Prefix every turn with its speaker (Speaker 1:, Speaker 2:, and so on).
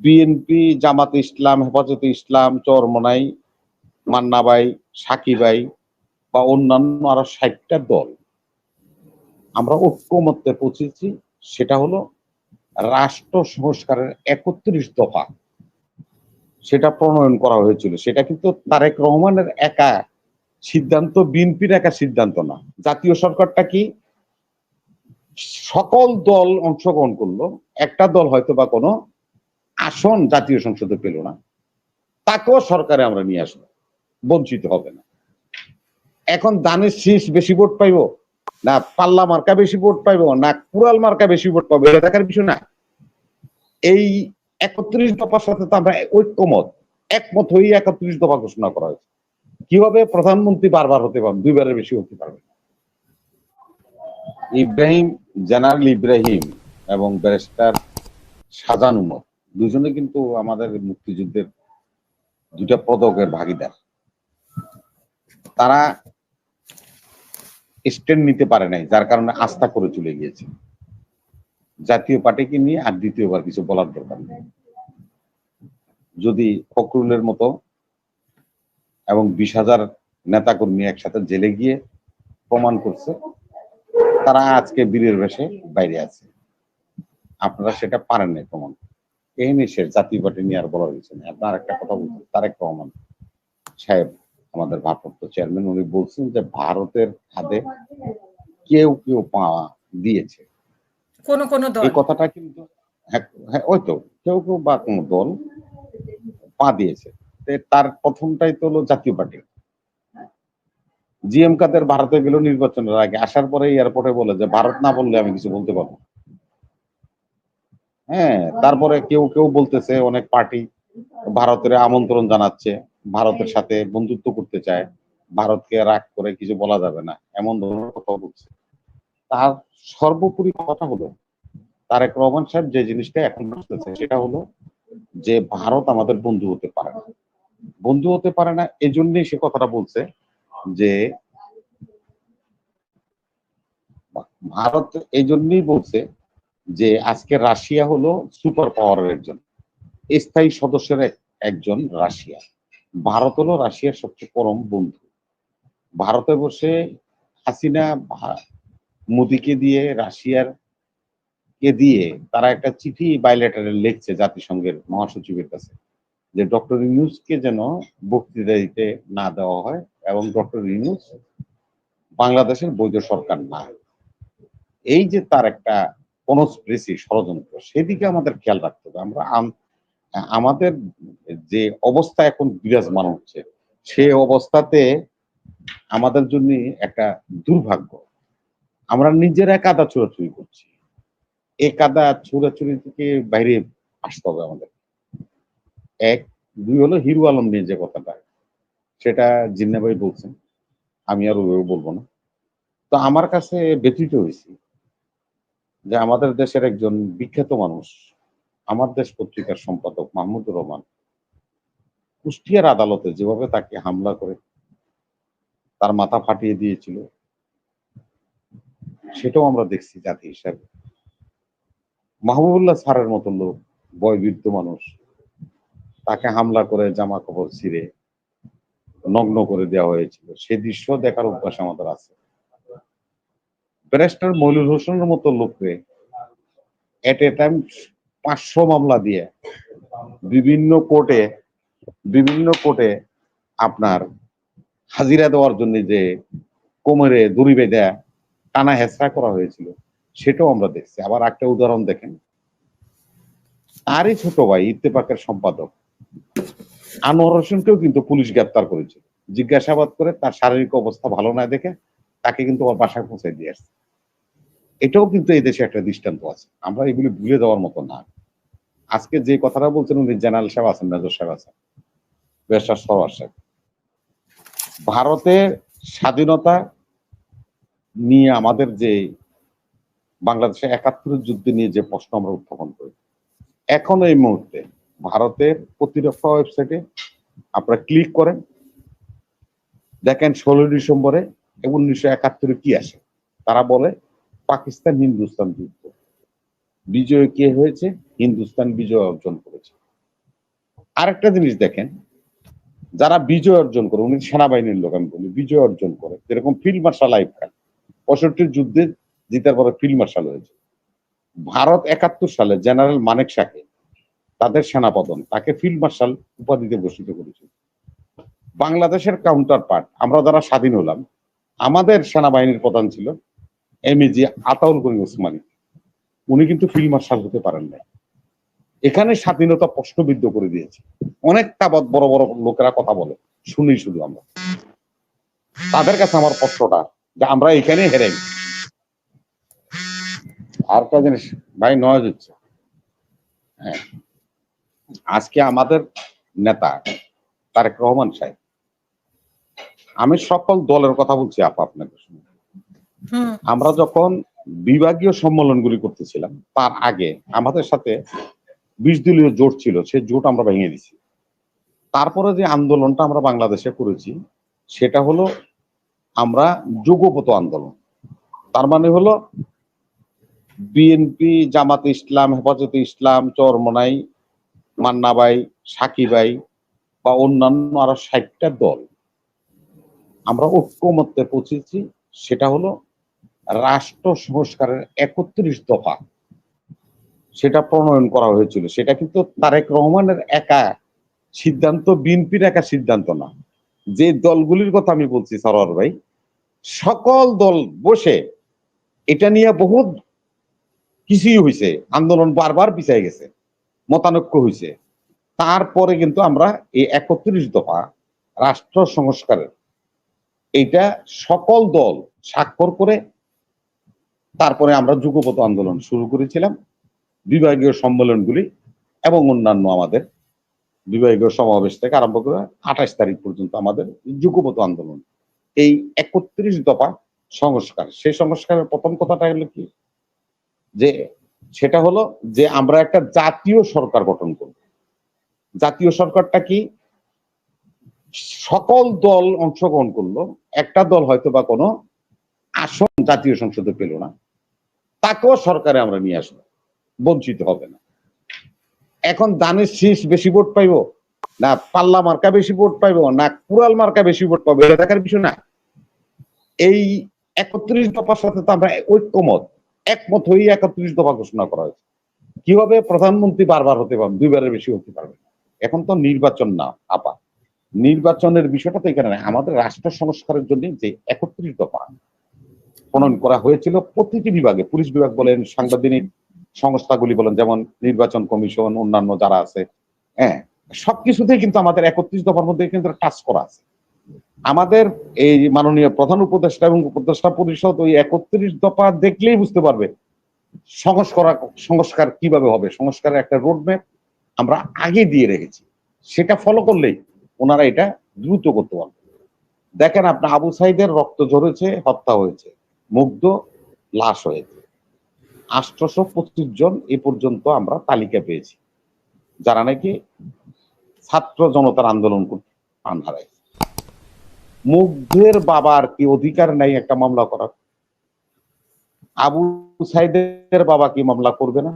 Speaker 1: BNP, জামাতে ইসলাম, হেফাজতে ইসলাম, চরমোনাই, মান্নাবাই, সাকিবাই বা অন্যান্য আরো 60টা দল আমরা ঐক্যমত্যে পৌঁছেছি। সেটা হলো রাষ্ট্র সংস্কারের 31 দফা, সেটা প্রণয়ন করা হয়েছিল। সেটা কিন্তু তারেক রহমানের একা সিদ্ধান্ত, বিএনপির একা সিদ্ধান্ত না। জাতীয় সরকারটা কি সকল দল অংশগ্রহণ করলো। একটা দল হয়তো বা কোনো আসন জাতীয় সংসদে পেল না, তাকেও সরকারে আমরা নিয়ে আসবো, বঞ্চিত হবে না। এখন দানের শীষ বেশি ভোট পাইব না পাল্লা মার্কা বেশি ভোট পাইব না কুড়াল মার্কা বেশি ভোট পাবো, এটা দেখার বিষয় না। এই 31 দফার সাথে তো আমরা ঐক্যমত, একমত হয়ে 31 দফা ঘোষণা করা হয়েছে। কিভাবে প্রধানমন্ত্রী বারবার হতে পারবেন, দুইবারের বেশি হতে পারবেন। ইব্রাহিম, জেনারেল ইব্রাহিম এবং ব্যারিস্টার শাহজাহান উমর দুজনে কিন্তু আমাদের মুক্তিযুদ্ধের দুটা পদকের ভাগিদার। তারা স্ট্যান্ড নিতে পারে নাই, যার কারণে আস্থা করে চলে গিয়েছে। জাতীয় পার্টিকে নিয়ে আর দ্বিতীয়বার কিছু বলার দরকার নেই। যদি ফখরুলের মতো এবং 20,000 নেতাকর্মী একসাথে জেলে গিয়ে প্রমাণ করছে তারা আজকে বীরের বেশে বাইরে আছে, আপনারা সেটা পারেন নাই প্রমাণ। এই নিয়ে সে জাতীয় পার্টি নিয়ে আর বলা হয়েছে না। আপনার একটা কথা বলছেন, তারেক রহমান সাহেব আমাদের ভারপ্রাপ্ত চেয়ারম্যান, উনি বলছেন যে ভারতের খাদে কেউ কেউ পা দিয়েছে,
Speaker 2: কোন কোন দল,
Speaker 1: এই কথাটা কিন্তু হ্যাঁ ওই তো কেউ কেউ বা কোন দল পা দিয়েছে। তার প্রথমটাই তো হলো জাতীয় পার্টি। জিএম কাদের ভারতে গেল নির্বাচনের আগে, আসার পরে এয়ারপোর্টে বলে যে ভারত না বললে আমি কিছু বলতে পারবো। হ্যাঁ, তারপরে কেউ কেউ বলতেছে অনেক পার্টি ভারতের আমন্ত্রণ জানাচ্ছে, ভারতের সাথে বন্ধুত্ব করতে চায়, ভারতকে রাগ করে কিছু বলা যাবে না, এমন ধরনের কথা বলছে। তার সর্বোপরি কথা হলো তারেক রহমান সাহেব যে জিনিসটা এখন বুঝতেছে সেটা হলো যে ভারত আমাদের বন্ধু হতে পারে না। বন্ধু হতে পারে না এই জন্যই সে কথাটা বলছে যে ভারত এই জন্যই বলছে যে আজকে রাশিয়া হলো সুপার পাওয়ারের একজন স্থায়ী সদস্যের একজন রাশিয়া, ভারত হলো রাশিয়ার সবচেয়ে পরম বন্ধু। ভারতে বসে হাসিনা মোদিকে দিয়ে রাশিয়ার কে দিয়ে তারা একটা চিঠি বাইলেটারে লিখছে জাতিসংঘের মহাসচিবের কাছে যে ডক্টর ইউনূসকে যেন বক্তৃতা দিতে না দেওয়া হয় এবং ডক্টর ইউনূস বাংলাদেশের বৈধ সরকার না। এই যে তার একটা কনস্পিরেসি ষড়যন্ত্র, সেদিকে আমাদের খেয়াল রাখতে হবে। আমরা আমাদের যে অবস্থা এখন বিরাজমান হচ্ছে সে অবস্থাতে আমাদের জন্য একটা দুর্ভাগ্য, আমরা নিজেরা কাদা ছোড়াছুড়ি করছি। এই কাদা ছোড়াছুড়ি থেকে বাইরে আসতে হবে আমাদের। এক, দুই হলো হিরু আলম নিয়ে যে কথাটা, সেটা জিন্না ভাই বলছেন, আমি আর ওইভাবে বলবো না। তো আমার কাছে ব্যথিত হয়েছি যে আমাদের দেশের একজন বিখ্যাত মানুষ, আমার দেশ পত্রিকার সম্পাদক মাহমুদুর রহমান কুষ্টিয়ার আদালতে যেভাবে তাকে হামলা করে তার মাথা ফাটিয়ে দিয়েছিল, সেটাও আমরা দেখছি জাতি হিসাবে। মাহবুবুল্লাহ স্যারের মতো লোক, বয়োবৃদ্ধ মানুষ, তাকে হামলা করে জামা কাপড় ছিঁড়ে নগ্ন করে দেওয়া হয়েছিল, সে দৃশ্য দেখার অভ্যাস আমাদের আছে। ব্যারিস্টার মইনুল হোসেনের মতো লোককে এট এ টাইম 500 মামলা দিয়ে বিভিন্ন কোর্টে আপনার হাজিরা দেওয়ার জন্য যে কোমরে দড়ি বেঁধে টানা হেঁচড়া করা হয়েছিল, সেটাও আমরা দেখছি। আবার একটা উদাহরণ দেখেন, তারই ছোট ভাই ইত্তেফাকের সম্পাদক আনোয়ার হোসেনকেও কিন্তু পুলিশ গ্রেপ্তার করেছিল, জিজ্ঞাসাবাদ করে তার শারীরিক অবস্থা ভালো না দেখে তাকে কিন্তু ওর বাসায় পৌঁছে দিয়ে আসছে। এটাও কিন্তু এই দেশে একটা দৃষ্টান্ত আছে, আমরা এগুলি ভুলে যাওয়ার মতো না। আজকে যে কথাটা বলছেন উনি জেনারেল সাহেব আছেন, মেজর সাহেব আছেন, ব্যারিস্টার সরওয়ার সাহেব, ভারতের স্বাধীনতা নিয়ে আমাদের যে বাংলাদেশে 71 যুদ্ধে নিয়ে যে প্রশ্ন আমরা উত্থাপন করি, এখন এই মুহূর্তে ভারতের প্রতিরক্ষা ওয়েবসাইটে আপনারা ক্লিক করেন, দেখেন 16 ডিসেম্বরে 1971 কি আসে। তারা বলে পাকিস্তান হিন্দুস্তান যুদ্ধ, বিজয় কে হয়েছে? হিন্দুস্তান বিজয় অর্জন করেছে। আরেকটা জিনিস দেখেন, যারা বিজয় অর্জন করে, উনি সেনাবাহিনীর লোক, আমি বলি বিজয় অর্জন করে, যেরকম ফিল্ড মার্শাল আইয়ুব খান 65 যুদ্ধে জিতার পরে ফিল্ড মার্শাল হয়েছে। ভারত 71 সালে জেনারেল মানেক শাহকে তাদের সেনাপতন, তাকে ফিল্ড মার্শাল উপাধিতে ভূষিত করেছিল। বাংলাদেশের কাউন্টার পার্ট, আমরা যারা স্বাধীন হলাম, আমাদের সেনাবাহিনীর প্রধান ছিল এমএজি আতাউল করিম ওসমানী, উনি কিন্তু ফিল্ড মার্শাল হতে পারেন নাই। এখানে স্বাধীনতা প্রশ্নবিদ্ধ করে দিয়েছে। অনেক তাবৎ বড় বড় লোকেরা কথা বলে, শুনি শুধু আমরা। তাদের কাছে আমার প্রশ্নটা যে আমরা এখানে হেরে। আর একটা জিনিস ভাই, নয় হচ্ছে, হ্যাঁ, আজকে আমাদের নেতা তারেক রহমান সাহেব, আমি সকল দলের কথা বলছি আপা আপনাকে শুনুন, আমরা যখন বিভাগীয় সম্মেলনগুলি করতেছিলাম তার আগে আমাদের সাথে 20 দলীয় জোট ছিল, সেই জোট আমরা ভেঙে দিছি। তারপরে যে আন্দোলনটা আমরা বাংলাদেশে করেছি সেটা হলো আমরা যুগপত আন্দোলন। তার মানে হলো বিএনপি, জামাতে ইসলাম, হেফাজতে ইসলাম, চরমনাই, মান্নাবাই, সাকিবাই বা অন্যান্য আরো 60টা দল আমরা ঐক্যমত্যে পৌঁছেছি। সেটা হলো রাষ্ট্র সংস্কারের 31 দফা, সেটা প্রণয়ন করা হয়েছিল। সেটা কিন্তু তারেক রহমানের একা সিদ্ধান্ত, বিএনপির একা সিদ্ধান্ত না। যে দলগুলির কথা আমি বলছি সরোয়ার ভাই, সকল দল বসে এটা নিয়ে বহুত কিছুই হয়েছে, আন্দোলন বারবার পিছিয়ে গেছে, মতানৈক্য হয়েছে। তারপরে কিন্তু আমরা এই 31 দফা রাষ্ট্র সংস্কারের এটা সকল দল স্বাক্ষর করে তারপরে আমরা যুগপত আন্দোলন শুরু করেছিলাম। বিভাগীয় সম্মেলনগুলি এবং অন্যান্য আমাদের বিভাগীয় সমাবেশ থেকে আরম্ভ করে 28 তারিখ পর্যন্ত আমাদের যুগপত আন্দোলন, এই 31 দফা সংস্কার। সেই সংস্কারের প্রথম কথাটা হলো কি, যে সেটা হলো যে আমরা একটা জাতীয় সরকার গঠন করব। জাতীয় সরকারটা কি, সকল দল অংশগ্রহণ করলো, একটা দল হয়তো বা কোনো আসন জাতীয় সংসদে পেল না, তাকেও সরকারে আমরা নিয়ে আসবো, বঞ্চিত হবে না। এখন দানের শীষ বেশি ভোট পাইব না পাল্লা মার্কা বেশি ভোট পাইব না কুড়াল মার্কা বেশি ভোট পাবো, এটা দেখার বিষয় না। এই 31 দফার সাথে তো আমরা ঐক্যমত, একমত হয়ে 31 দফা ঘোষণা করা হয়েছে। কিভাবে প্রধানমন্ত্রী বারবার হতে পারবে, 2বারের বেশি হতে পারবে না। এখন তো নির্বাচন না আপা, নির্বাচনের বিষয়টা তো এখানে নাই। আমাদের রাষ্ট্র সংস্কারের জন্য যে 31 দফা প্রণয়ন করা হয়েছিল প্রতিটি বিভাগে, পুলিশ বিভাগ বলেন, সাংবিধানিক সংস্থাগুলি বলেন, যেমন নির্বাচন কমিশন, অন্যান্য যারা আছে, হ্যাঁ, সবকিছুতেই কিন্তু আমাদের 31 দফার মধ্যে কিন্তু টাচ করা আছে। আমাদের এই মাননীয় প্রধান উপদেষ্টা এবং উপদেষ্টা পরিষদ ওই 31 দফা দেখলেই বুঝতে পারবে সংস্কার কিভাবে হবে। সংস্কারের একটা রোডম্যাপ আমরা আগে দিয়ে রেখেছি, সেটা ফলো করলেই ওনারা এটা দ্রুত করতে পারবে। দেখেন আপনার আবু সাইদের রক্ত ঝরেছে, হত্যা হয়েছে, মুগ্ধ লাশ হয়েছে, 825 জন এ পর্যন্ত আমরা তালিকা পেয়েছি যারা নাকি ছাত্র জনতার আন্দোলন করতে প্রাণ হারায়। মুগ্ধের বাবার কি অধিকার নাই একটা মামলা করার? আবু সাইদের বাবা কি মামলা করবে না?